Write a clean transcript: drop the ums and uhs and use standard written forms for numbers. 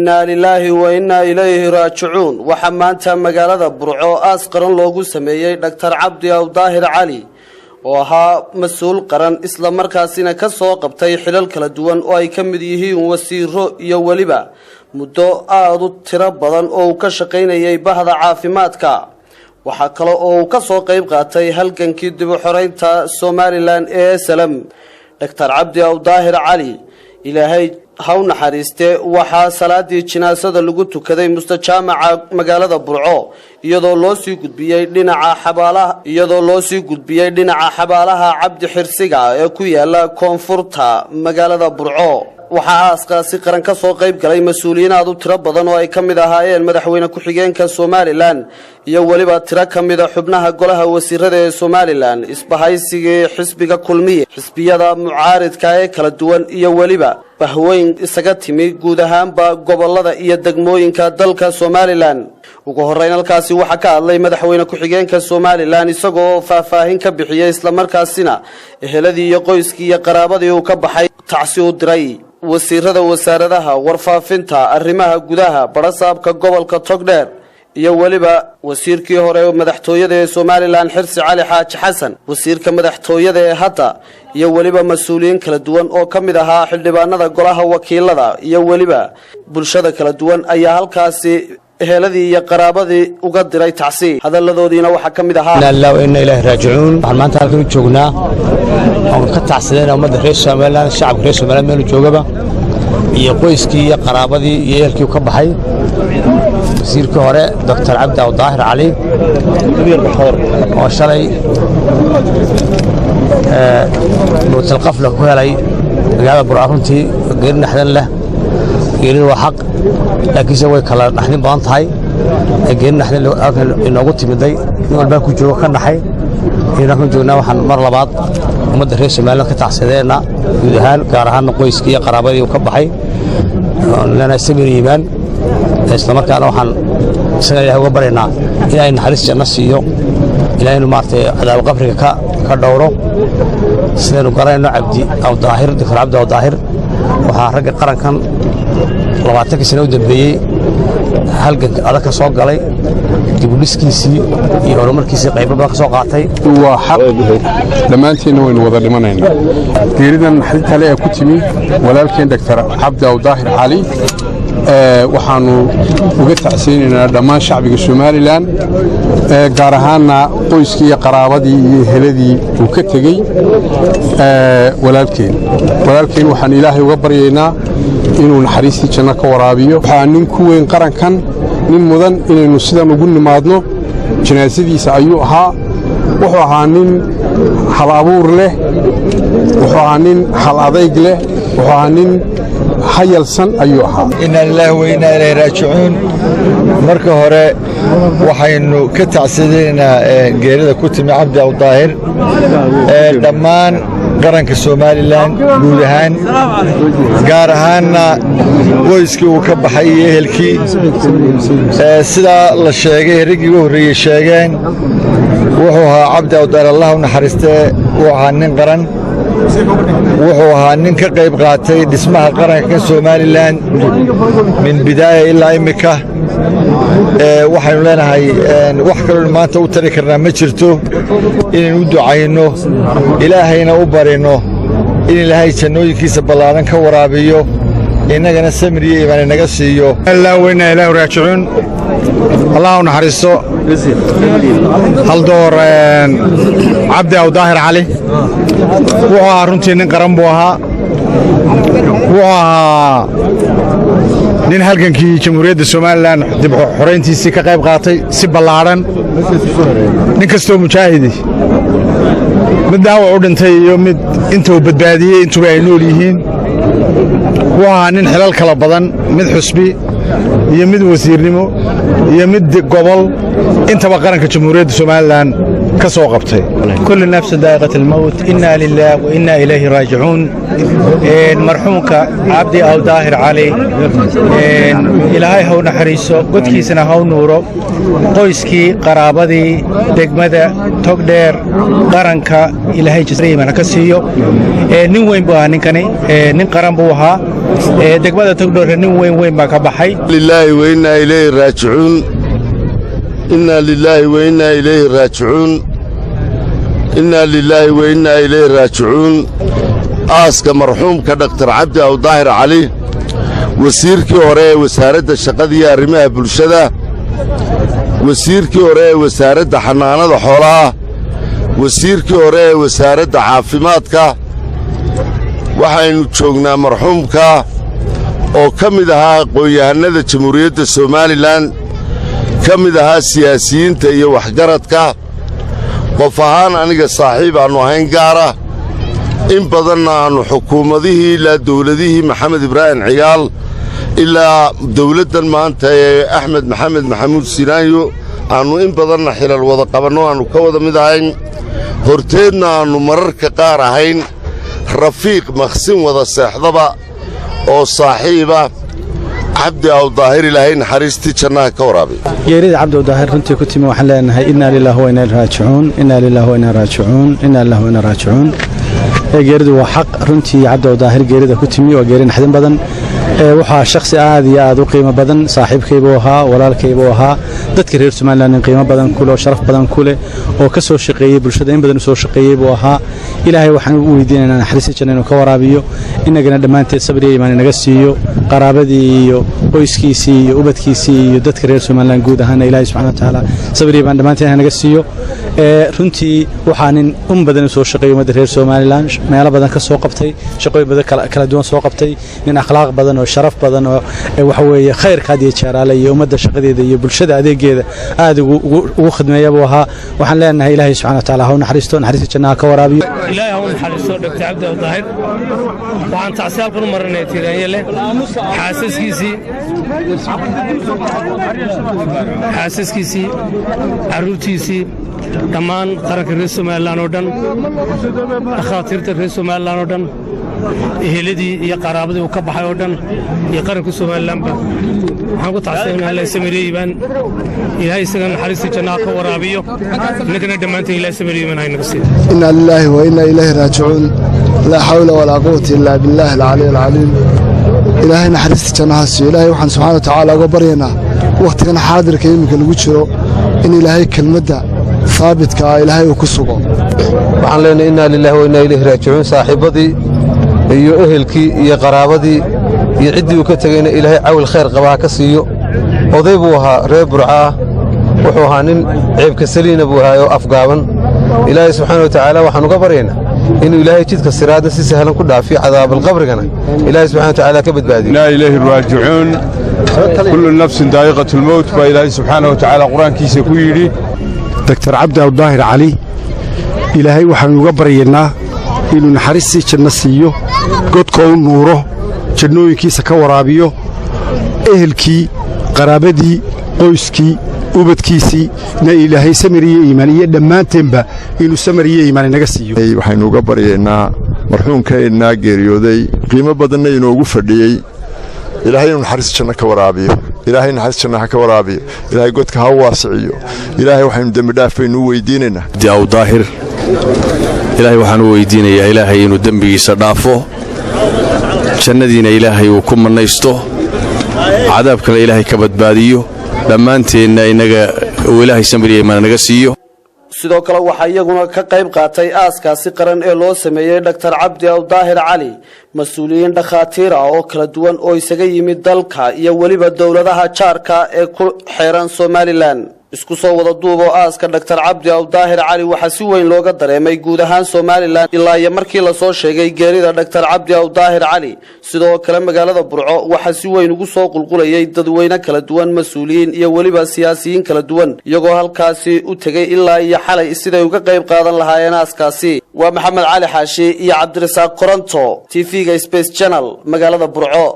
إنا لله وإنا إليه راجعون وحمانتا مقالة برعو آسقرا لوغو سميي دكتور عبدي أو ظاهر علي وها مسؤول قرن إسلام مركزنا كسو قبتي حلال كلا دوان أو أي كمديه وسيرو يوليبا مدو آدو تراب بدن أو كشقين يبهد عافماتك وحكلا أو كسو قيب قاتي هلكن كيدبو حرينتا سوماليلان سلام دكتور عبدي أو ظاهر علي إلهي هاون حريسته وحا صلادي جنازada lagu tukaday mustajaamaca magaalada Burco iyadoo loo sii gudbiyay dhinaca xabaalaha Cabdi Xirsiga ee ku yaala koonfurta magaalada Burco waxa aaskaasi qaran ka soo qayb galay mas'uuliyiin aad u tiro badan oo ay kamid ahaayeen madaxweyne ku xigeenka Soomaaliland iyo waliba tiro kamid ah xubnaha golaha wasiirada ee Soomaaliland isbahaysiga xisbiga kulmiye xisbiyada mucaaridka ee kala duwan iyo waliba bahweyn isaga timi guud ahaanba gobolada iyo degmooyinka dalka Soomaaliland ugu horeyn halkaasi waxa ka hadlay madaxweyne ku xigeenka Soomaaliland isagoo faahfaahin ka bixiyay isla markaasina eheladii iyo qoyskii iyo qaraabadii uu ka baxay tacsi u diray wasiirada wasaaradaha warfaafinta arrimaha gudaha barasaabka gobolka Togdheer iyo waliba wasiirkii hore madaxtooyada ee Soomaaliland Xirsi Cali Xaaji Xasan wasiirka madaxtooyada ee hadda iyo waliba mas'uuliyiin kala duwan oo kamid ahaa xildhibaanada golaha wakiilada iyo waliba bulshada kala duwan ayaa halkaasi eheladii iyo qaraabadii uga diray tacsi hadaladoodiina waxa kamid ahaa ilaa inna ilaahi raajicuun waxaan maanta halkan u joognaa oo ka tacsadeen ummadda reer Soomaaliland shacabka reer Soomaaliland meel joogaba iyo qoyskii iyo qaraabadii iyo ehelkii ka baxay wasiirkii hore Dr. Cabdi Aw Daahir Cali oo shalay mootal qafla ku helay magaalada Burco runtii geerin dhaxdan leh geerin waa xaq laakiinse way kala dhaxdin badan tahay geerin dhaxdan inoogu timiday in walba ku joogo ka dhaxay inaan ku joogna waxaan mar labaad ummadda reer Soomaaliland ka tacsadeena guud ahaan gaar ahaan qoyskii iyo qaraabadii uu ka baxay lana samir iimaan isla markaana waxaan isaga Ilaahay uga bareenaa Ilaahay naxariis janno siiyo Ilaahay inuu maartay cadaab qabriga ka dhowro sidoo garayno Cabdi Aw Daahir Dr. Cabdi Aw Daahir waxa rag qarankan 20 sano u dambeeyay halgan adag ka soo galay dib u dhiskiisii iyo horumarkiisii qayb badan ka soo qaatay waa xaq dhamaanteena waynu wada dhimanaynaa geeridan xalta leh ku timi walaalkeen Dr. Cabdi Aw Daahir Cali waxaanu uga tacsiinaynaa dhammaan shacbiga Soomaaliland gaar ahaan qoyskii iyo qaraabadii iyo eheladii uu ka tagay walaalkeen waxaan Ilaahay uga baryaynaa inuu naxariistii janno ka waraabiyo waxa nin ku weyn qarankan nin mudan inaynu sidan ugu nimaadno janaasadiisa ayuu ahaa wuxuu ahaa nin hal abuur leh wuxuu ahaa nin hal adayg leh wuxuu ahaa nin hayalsan ayuu ahaa inna lillahi wa inna ilayhi raaji'uun marka hore waxaynu ka tacsideynaa geerida ku timi Cabdi Aw Daahir dhammaan qaranka Soomaaliland guud ahaan gaar ahaanna qoyskii uu ka baxay iyo ehelkii sida la sheegay ragii ugu horeeyay sheegeen wuxuu ahaa Cabdi Aw Daahir Allah u naxariistay wuxuu ahaa nin qaran wuxuu ahaa nin ka qayb qaatay dhismaha qaranka Soomaaliland min bidaaya ilaa imika waxaynu leenahay wax kale oo maanta u tari karnaa ma jirto inaynu u ducayno Ilaahayna u barino in Ilaahay jannooyinkiisa ballaaran ka waraabiyo inagana samir iyo iimaan naga siiyo ilaa wayna ilaahu raajicuun Allah u naxariisto hal door Cabdi Aw Daahir Cali wuxuu ahaa runtii nin qaran buu ahaa wuxuu ahaa nin halgankii jamhuuriyadda Soomaaliland dib u xoreyntiisii ka qayb qaatay si ballaaran nin kastoo mujaahidi mid daawac u dhintay iyo mid intuu badbaadiyay intuba ay nool yihiin waa nin xilal kala badan mid xusbi iyo mid wasiirnimo iyo mid gobol intaba qaranka jamhuuriyadda Soomaaliland ka soo qabtay. kullu nafsin daa'iqatul mawt inna lillahi wa inna ilayhi raaji'uun. marxuumka cabdi aw daahir cali ilaahay ha u naxariiso godkiisana ha u nuuro qoyskii qaraabadii degmada togdheer qaranka ilaahay jisriimana ka siiyo nin weyn buu ahaa ninkani nin qaran buu ahaa degmada togdheer nin weyn baa ka baxay lillahi wa inna ilayhi raaji'uun inna lillahi wa inna ilayhi raaji'uun inna lillahi wa inna ilayhi raaji'uun aaska marxuumka Dr. Cabdi Aw Daahir Cali wasiirkii hore ee wasaaradda shaqada iyo arrimaha bulshada wasiirkii hore ee wasaaradda xanaanada xoolaha wasiirkii hore ee wasaaradda caafimaadka waxaynu joognaa marxuumka oo ka mid ahaa aqoon-yahanada jamhuuriyadda Soomaaliland ka mid ahaa siyaasiyiinta iyo waxgaradka qof ahaan aniga saaxiib aanu ahayn gaara in badanna aanu xukuumadihii ilaa dawladihii maxamed ibraahim ciyaal ilaa dawladdan maanta ee axmed maxamed maxamuud siinaanyo aanu in badanna xilal wada qabanno aanu ka wada mid ahayn horteedna aanu mararka qaar ahayn rafiiq maqsin wada seexdaba oo saaxiiba cabdi aw daahir ilaahay naxariistii jannaha ka waraabiy geerida cabdi aw daahir runtii ku timi waxaan leenahay inna lillahi wa inna ilayhi raaji'uun inna lillahi wa inna raaji'uun inna lillahi wa inna raaji'uun geeridu waa xaq runtii cabdi aw daahir geerida ku timi waa geeri naxdin badan waxaa shakhsi aad iyo aad u qiimo badan saaxiibkaygu ahaa walaalkaygu ahaa dadka reer Soomaaliland qiimo badan ku leh sharaf badan ku leh oo ka soo shaqeeyay bulshada in badan soo shaqeeyay buu ahaa ilaahay waxaan u weydiinaynaa naxariis janno ka waraabiyo inagana dhamaanteed sabir iyo iimaan naga siiyo qaraabadii iyo qoyskiisii iyo ubadkiisii iyo dadka reer Soomaaliland guud ahaan ilaahay subxaanahu wa ta'aala sabir iyo iimaan dhamaanteed naga siiyo runtii waxaan in badan soo shaqeeyay ummadda reer Soomaaliland meelo badan ka soo qabtay shaqooyin badan kala duwan soo qabtay nin akhlaaq badan oo sharaf badan oo waxa weeye khayrka iyo jeeraale iyo ummadda shaqadeeda iyo bulshada adeegeeda aad ugu khidmeeyo buu ahaa waxaan leenahay ilaahay subxaanahu wa ta'aala ha u naxariisto naxariista jannaha ka waraabiyo ilaahay ha u naxariisto Dr. Cabdi Aw Daahir waxaan tacsiyaal ku marinay tiraanyele xaasaskiisii caruurtiisii dhammaan qaranka reer Soomaaliland oo dhan dhakhaatiirta reer Soomaaliland oo dhan eheladii iyo qaraabadii uu ka baxay oo dhan iyo qaranka Soomaaliland waxaan ku tacsiyeynaa ilaahay sameeyay ilaahay isaga naxariista jannaha ka waraabiyo ninkana dhamaanteen ilaahay sameeyay hayna siiyo inna lillahi wa inna ilayhi raaji'uun la hawla wala quwwata illa billahi al-'ali al-'alim ilaahay naxariista jannaha siiyo ilaahay waxaan subxaanahu wa ta'aala uga baryaynaa waqtigan xaadirka imika lagu jiro in ilaahay kelmadda ثابتك إلهي وكسوق waxaan leenahay inna lillahi wa inna ilayhi raaji'uun saaxiibadii iyo ehelkii iyo qaraabadii iyo cidii uu ka tagayna ilaahay cawl khayr qabaha ka siiyo oday buu ahaa reer burca wuxuu ahaa nin ceebka saliina buu ahaa oo afgaaban ilaahay subxaanahu wa ta'aala waxaan uga baryaynaa inuu ilaahay jidka siraadna si sahlan ku dhaafiyo cadaabul qabrigana ilaahay subxaanahu wa ta'aala ka badbaadiyo inna ilayhi raaji'uun kullu nafsin daa'iqatul mawt fa ilaahay subxaanahu wa ta'aala quraankiisa ku yiri Dr. Cabdi Aw Daahir Cali ilaahay waxaan uga baryaynaa inuu naxariistii janno siiyo godka uu nuuro jannooyinkiisa ka waraabiyo ehelkii qaraabadii qoyskii ubadkiisii na ilaahay samiriye iimaan iyo dhammaanteenba inuu samiriye iimaan naga siiyo waxaan uga baryaynaa marxuumkeena geeriyooday qiimo badanna inoogu fadhiyay ilaahay inuu naxariis janno ka waraabiyo ilaahay naxariis janno ka waraabiyo ilaahay godka ha waasiciyo ilaahay waxaanu dambi dhaafaynu weydiinaynaa Cabdi Aw Daahir ilaahay waxaan u weydiinayaa ilaahay inuu dambigiisa dhaafo jannadiina ilaahay uu ku manaysto cadaabkana ilaahay ka badbaadiyo dhammaanteedna inaga uu ilaahay samiriye iimaan naga siiyo sidoo kale waxaa iyaguna ka qayb qaatay aaskaasi qaran ee loo sameeyay Dr. Cabdi Aw Daahir Cali mas'uuliyiin dhakhaatiir ah oo kala duwan oo isaga yimid dalka iyo waliba dawladaha jaarka ee ku xeeran Soomaaliland isku soo wada duubo aaska Dr. Cabdi Aw Daahir Cali waxa si weyn looga dareemay guud ahaan Soomaaliland ilaa markii la soo sheegay geerida Dr. Cabdi Aw Daahir Cali sidoo kale magaalada Burco waxa si weyn ugu soo qulqulayay dadweyne kala duwan mas'uuliyiin iyo waliba siyaasiyiin kala duwan iyagoo halkaasi u tagay ilaa iyo xalay siday uga qayb qaadan lahaayeen aaskaasi waa Maxamed Cali Xaashi iyo Cabdirasaaq Koronto TV-ga Space Channel magaalada Burco